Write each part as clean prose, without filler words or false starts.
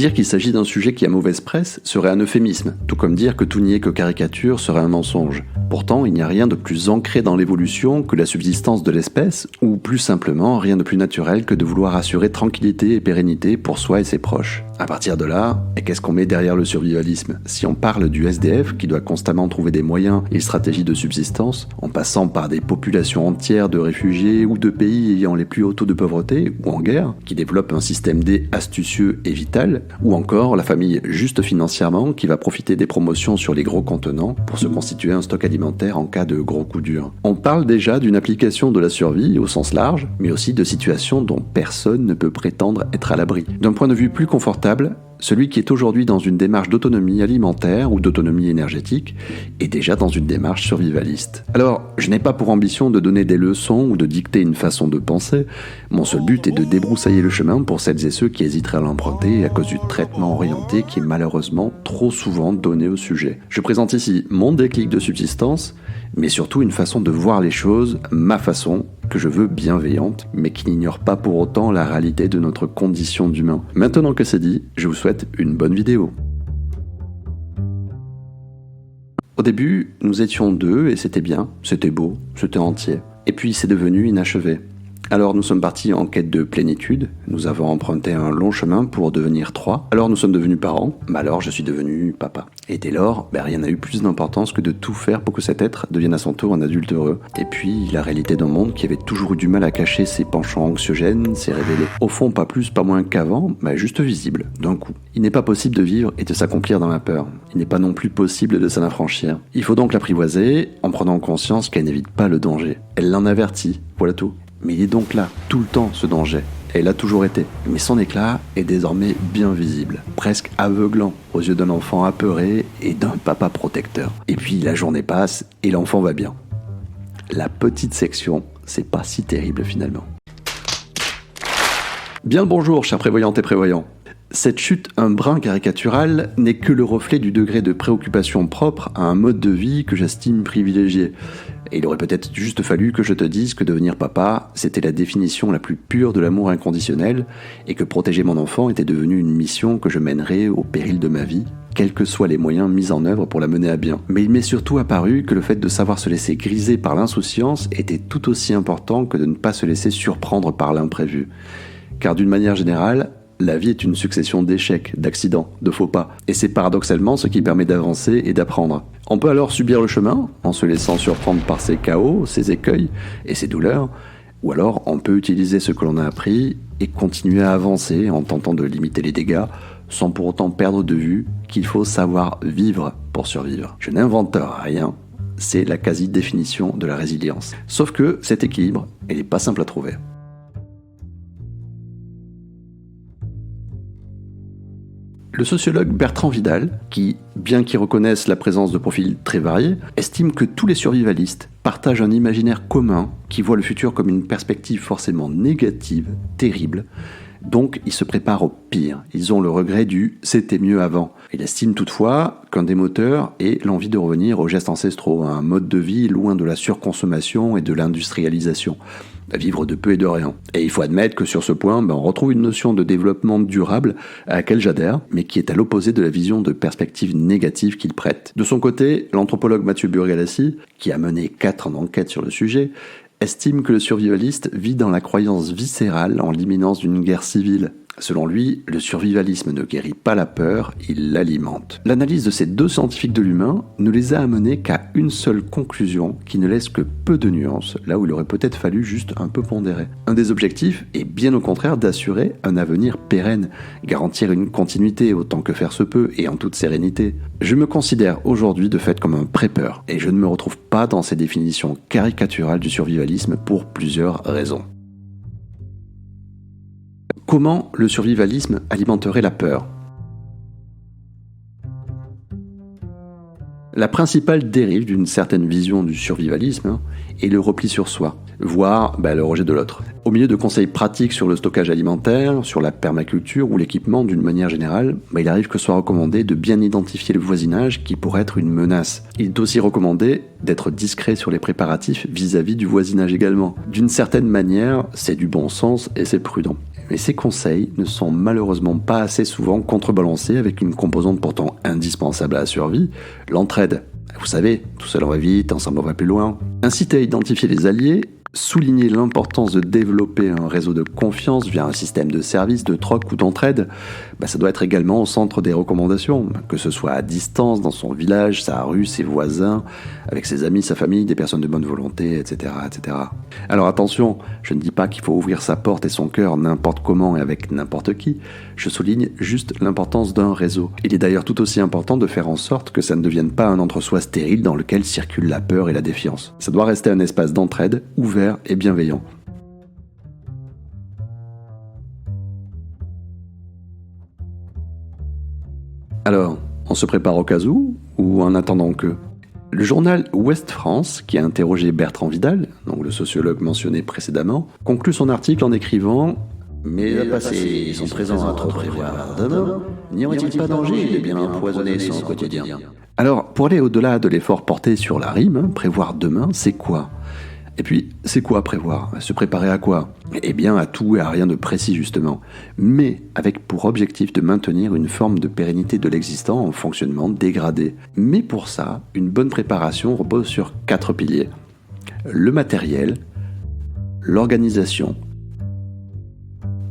Dire qu'il s'agit d'un sujet qui a mauvaise presse serait un euphémisme, tout comme dire que tout nier que caricature serait un mensonge. Pourtant, il n'y a rien de plus ancré dans l'évolution que la subsistance de l'espèce, ou plus simplement, rien de plus naturel que de vouloir assurer tranquillité et pérennité pour soi et ses proches. À partir de là, et qu'est-ce qu'on met derrière le survivalisme? Si on parle du SDF qui doit constamment trouver des moyens et stratégies de subsistance, en passant par des populations entières de réfugiés ou de pays ayant les plus hauts taux de pauvreté ou en guerre, qui développent un système D astucieux et vital, ou encore la famille juste financièrement qui va profiter des promotions sur les gros contenants pour se constituer un stock alimentaire en cas de gros coups durs. On parle déjà d'une application de la survie au sens large, mais aussi de situations dont personne ne peut prétendre être à l'abri. D'un point de vue plus confortable, celui qui est aujourd'hui dans une démarche d'autonomie alimentaire ou d'autonomie énergétique est déjà dans une démarche survivaliste. Alors, je n'ai pas pour ambition de donner des leçons ou de dicter une façon de penser. Mon seul but est de débroussailler le chemin pour celles et ceux qui hésiteraient à l'emprunter à cause du traitement orienté qui est malheureusement trop souvent donné au sujet. Je présente ici mon déclic de subsistance, mais surtout une façon de voir les choses, ma façon, que je veux bienveillante, mais qui n'ignore pas pour autant la réalité de notre condition d'humain. Maintenant que c'est dit, je vous souhaite une bonne vidéo. Au début, nous étions deux et c'était bien, c'était beau, c'était entier. Et puis c'est devenu inachevé. Alors nous sommes partis en quête de plénitude, nous avons emprunté un long chemin pour devenir trois, alors nous sommes devenus parents, mais alors je suis devenu papa. Et dès lors, rien n'a eu plus d'importance que de tout faire pour que cet être devienne à son tour un adulte heureux. Et puis, la réalité d'un monde qui avait toujours eu du mal à cacher ses penchants anxiogènes s'est révélée. Au fond, pas plus, pas moins qu'avant, mais juste visible, d'un coup. Il n'est pas possible de vivre et de s'accomplir dans la peur. Il n'est pas non plus possible de s'en affranchir. Il faut donc l'apprivoiser en prenant conscience qu'elle n'évite pas le danger. Elle l'en avertit, voilà tout. Mais il est donc là, tout le temps, ce danger. Elle a toujours été. Mais son éclat est désormais bien visible, presque aveuglant aux yeux d'un enfant apeuré et d'un papa protecteur. Et puis la journée passe et l'enfant va bien. La petite section, c'est pas si terrible finalement. Bien le bonjour, chers prévoyantes et prévoyants. Cette chute un brin caricaturale n'est que le reflet du degré de préoccupation propre à un mode de vie que j'estime privilégié. Et il aurait peut-être juste fallu que je te dise que devenir papa, c'était la définition la plus pure de l'amour inconditionnel, et que protéger mon enfant était devenu une mission que je mènerais au péril de ma vie, quels que soient les moyens mis en œuvre pour la mener à bien. Mais il m'est surtout apparu que le fait de savoir se laisser griser par l'insouciance était tout aussi important que de ne pas se laisser surprendre par l'imprévu. Car d'une manière générale, la vie est une succession d'échecs, d'accidents, de faux pas. Et c'est paradoxalement ce qui permet d'avancer et d'apprendre. On peut alors subir le chemin, en se laissant surprendre par ses chaos, ses écueils et ses douleurs, ou alors on peut utiliser ce que l'on a appris et continuer à avancer en tentant de limiter les dégâts, sans pour autant perdre de vue qu'il faut savoir vivre pour survivre. Je n'invente rien, c'est la quasi-définition de la résilience. Sauf que cet équilibre, il n'est pas simple à trouver. Le sociologue Bertrand Vidal, qui, bien qu'il reconnaisse la présence de profils très variés, estime que tous les survivalistes partagent un imaginaire commun qui voit le futur comme une perspective forcément négative, terrible. Donc, ils se préparent au pire. Ils ont le regret du « c'était mieux avant ». Il estime toutefois qu'un des moteurs est l'envie de revenir aux gestes ancestraux, à un mode de vie loin de la surconsommation et de l'industrialisation, à vivre de peu et de rien. Et il faut admettre que sur ce point, on retrouve une notion de développement durable à laquelle j'adhère, mais qui est à l'opposé de la vision de perspective négative qu'il prête. De son côté, l'anthropologue Mathieu Burgalassi, qui a mené 4 enquêtes sur le sujet, estime que le survivaliste vit dans la croyance viscérale en l'imminence d'une guerre civile. Selon lui, le survivalisme ne guérit pas la peur, il l'alimente. L'analyse de ces deux scientifiques de l'humain ne les a amenés qu'à une seule conclusion qui ne laisse que peu de nuances, là où il aurait peut-être fallu juste un peu pondérer. Un des objectifs est bien au contraire d'assurer un avenir pérenne, garantir une continuité autant que faire se peut et en toute sérénité. Je me considère aujourd'hui de fait comme un pré-peur, et je ne me retrouve pas dans ces définitions caricaturales du survivalisme pour plusieurs raisons. Comment le survivalisme alimenterait la peur ? La principale dérive d'une certaine vision du survivalisme est le repli sur soi, voire le rejet de l'autre. Au milieu de conseils pratiques sur le stockage alimentaire, sur la permaculture ou l'équipement d'une manière générale, il arrive que soit recommandé de bien identifier le voisinage qui pourrait être une menace. Il est aussi recommandé d'être discret sur les préparatifs vis-à-vis du voisinage également. D'une certaine manière, c'est du bon sens et c'est prudent. Mais ces conseils ne sont malheureusement pas assez souvent contrebalancés avec une composante pourtant indispensable à la survie, l'entraide. Vous savez, tout seul on va vite, ensemble on va plus loin. Inciter à identifier les alliés, souligner l'importance de développer un réseau de confiance via un système de services, de troc ou d'entraide, ça doit être également au centre des recommandations, que ce soit à distance, dans son village, sa rue, ses voisins, avec ses amis, sa famille, des personnes de bonne volonté, etc., etc. Alors attention, je ne dis pas qu'il faut ouvrir sa porte et son cœur n'importe comment et avec n'importe qui, je souligne juste l'importance d'un réseau. Il est d'ailleurs tout aussi important de faire en sorte que ça ne devienne pas un entre-soi stérile dans lequel circulent la peur et la défiance. Ça doit rester un espace d'entraide, ouvert et bienveillant. Alors, on se prépare au cas où ou en attendant que? Le journal Ouest France, qui a interrogé Bertrand Vidal, donc le sociologue mentionné précédemment, conclut son article en écrivant « Mais le passé et son présent à trop prévoir demain, n'y aurait-il pas danger de bien empoisonner son quotidien ?» Alors, pour aller au-delà de l'effort porté sur la rime, prévoir demain, c'est quoi? Et puis, c'est quoi prévoir? Se préparer à quoi? Eh bien, à tout et à rien de précis, justement. Mais avec pour objectif de maintenir une forme de pérennité de l'existant en fonctionnement dégradé. Mais pour ça, une bonne préparation repose sur 4 piliers. Le matériel, l'organisation,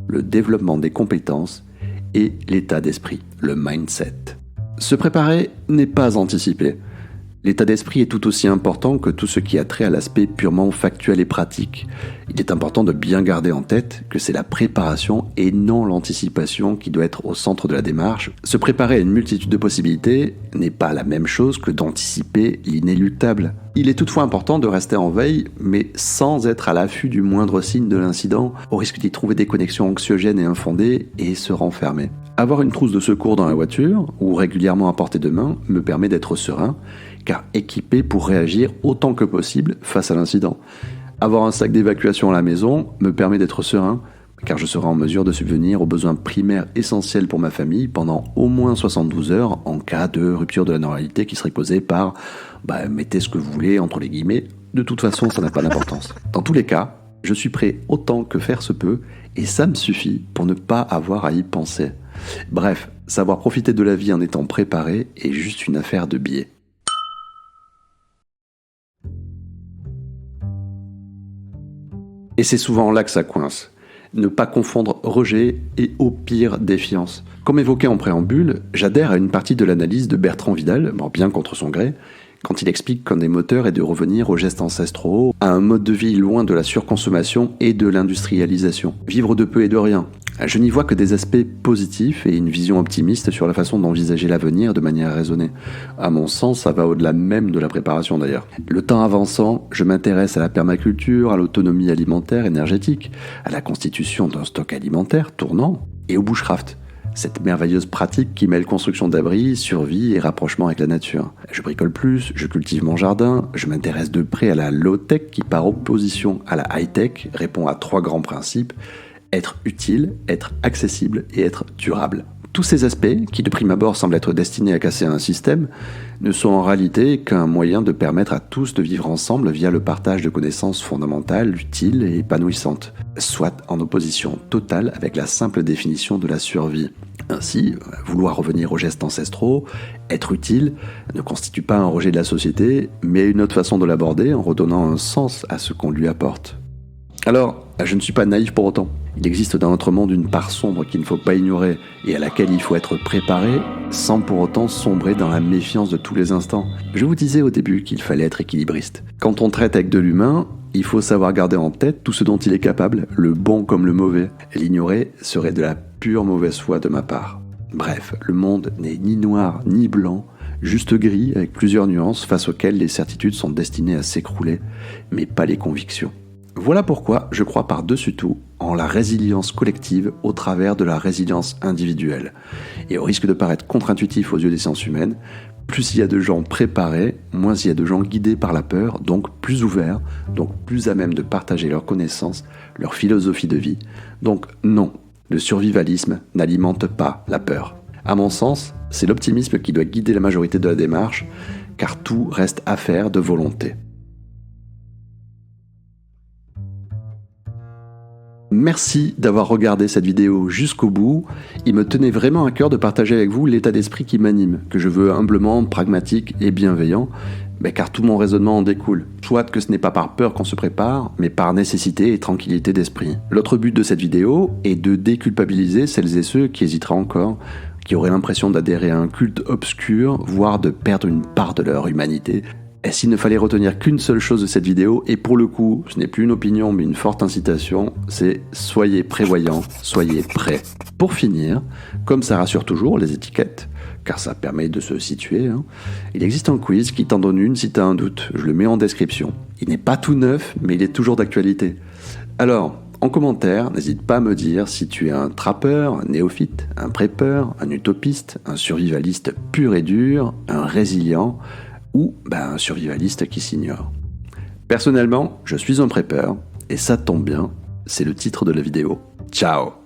le développement des compétences et l'état d'esprit, le mindset. Se préparer n'est pas anticiper. L'état d'esprit est tout aussi important que tout ce qui a trait à l'aspect purement factuel et pratique. Il est important de bien garder en tête que c'est la préparation et non l'anticipation qui doit être au centre de la démarche. Se préparer à une multitude de possibilités n'est pas la même chose que d'anticiper l'inéluctable. Il est toutefois important de rester en veille, mais sans être à l'affût du moindre signe de l'incident, au risque d'y trouver des connexions anxiogènes et infondées et se renfermer. Avoir une trousse de secours dans la voiture, ou régulièrement à portée de main, me permet d'être serein, car équipé pour réagir autant que possible face à l'incident. Avoir un sac d'évacuation à la maison me permet d'être serein, car je serai en mesure de subvenir aux besoins primaires essentiels pour ma famille pendant au moins 72 heures en cas de rupture de la normalité qui serait causée par mettez ce que vous voulez entre les guillemets, de toute façon ça n'a pas d'importance. Dans tous les cas, je suis prêt autant que faire se peut et ça me suffit pour ne pas avoir à y penser. Bref, savoir profiter de la vie en étant préparé est juste une affaire de biais. Et c'est souvent là que ça coince. Ne pas confondre rejet et au pire défiance. Comme évoqué en préambule, j'adhère à une partie de l'analyse de Bertrand Vidal, bien contre son gré, quand il explique qu'un des moteurs est de revenir aux gestes ancestraux, à un mode de vie loin de la surconsommation et de l'industrialisation. Vivre de peu et de rien. Je n'y vois que des aspects positifs et une vision optimiste sur la façon d'envisager l'avenir de manière raisonnée. À mon sens, ça va au-delà même de la préparation d'ailleurs. Le temps avançant, je m'intéresse à la permaculture, à l'autonomie alimentaire énergétique, à la constitution d'un stock alimentaire tournant et au bushcraft. Cette merveilleuse pratique qui mêle construction d'abris, survie et rapprochement avec la nature. Je bricole plus, je cultive mon jardin, je m'intéresse de près à la low-tech qui par opposition à la high-tech répond à 3 grands principes: être utile, être accessible et être durable. Tous ces aspects, qui de prime abord semblent être destinés à casser un système, ne sont en réalité qu'un moyen de permettre à tous de vivre ensemble via le partage de connaissances fondamentales, utiles et épanouissantes, soit en opposition totale avec la simple définition de la survie. Ainsi, vouloir revenir aux gestes ancestraux, être utile, ne constitue pas un rejet de la société, mais une autre façon de l'aborder en redonnant un sens à ce qu'on lui apporte. Alors, je ne suis pas naïf pour autant. Il existe dans notre monde une part sombre qu'il ne faut pas ignorer et à laquelle il faut être préparé sans pour autant sombrer dans la méfiance de tous les instants. Je vous disais au début qu'il fallait être équilibriste. Quand on traite avec de l'humain, il faut savoir garder en tête tout ce dont il est capable, le bon comme le mauvais. L'ignorer serait de la pure mauvaise foi de ma part. Bref, le monde n'est ni noir ni blanc, juste gris avec plusieurs nuances face auxquelles les certitudes sont destinées à s'écrouler, mais pas les convictions. Voilà pourquoi je crois par-dessus tout en la résilience collective au travers de la résilience individuelle. Et au risque de paraître contre-intuitif aux yeux des sciences humaines, plus il y a de gens préparés, moins il y a de gens guidés par la peur, donc plus ouverts, donc plus à même de partager leurs connaissances, leur philosophie de vie. Donc non, le survivalisme n'alimente pas la peur. À mon sens, c'est l'optimisme qui doit guider la majorité de la démarche, car tout reste affaire de volonté. Merci d'avoir regardé cette vidéo jusqu'au bout. Il me tenait vraiment à cœur de partager avec vous l'état d'esprit qui m'anime, que je veux humblement, pragmatique et bienveillant, car tout mon raisonnement en découle. Soit que ce n'est pas par peur qu'on se prépare, mais par nécessité et tranquillité d'esprit. L'autre but de cette vidéo est de déculpabiliser celles et ceux qui hésiteraient encore, qui auraient l'impression d'adhérer à un culte obscur, voire de perdre une part de leur humanité. Et s'il ne fallait retenir qu'une seule chose de cette vidéo, et pour le coup, ce n'est plus une opinion mais une forte incitation, c'est soyez prévoyants, soyez prêts. Pour finir, comme ça rassure toujours les étiquettes, car ça permet de se situer, il existe un quiz qui t'en donne une si t'as un doute, je le mets en description. Il n'est pas tout neuf, mais il est toujours d'actualité. Alors, en commentaire, n'hésite pas à me dire si tu es un trappeur, un néophyte, un prépeur, un utopiste, un survivaliste pur et dur, un résilient, ou un survivaliste qui s'ignore. Personnellement, je suis un prépeur, et ça tombe bien, c'est le titre de la vidéo. Ciao!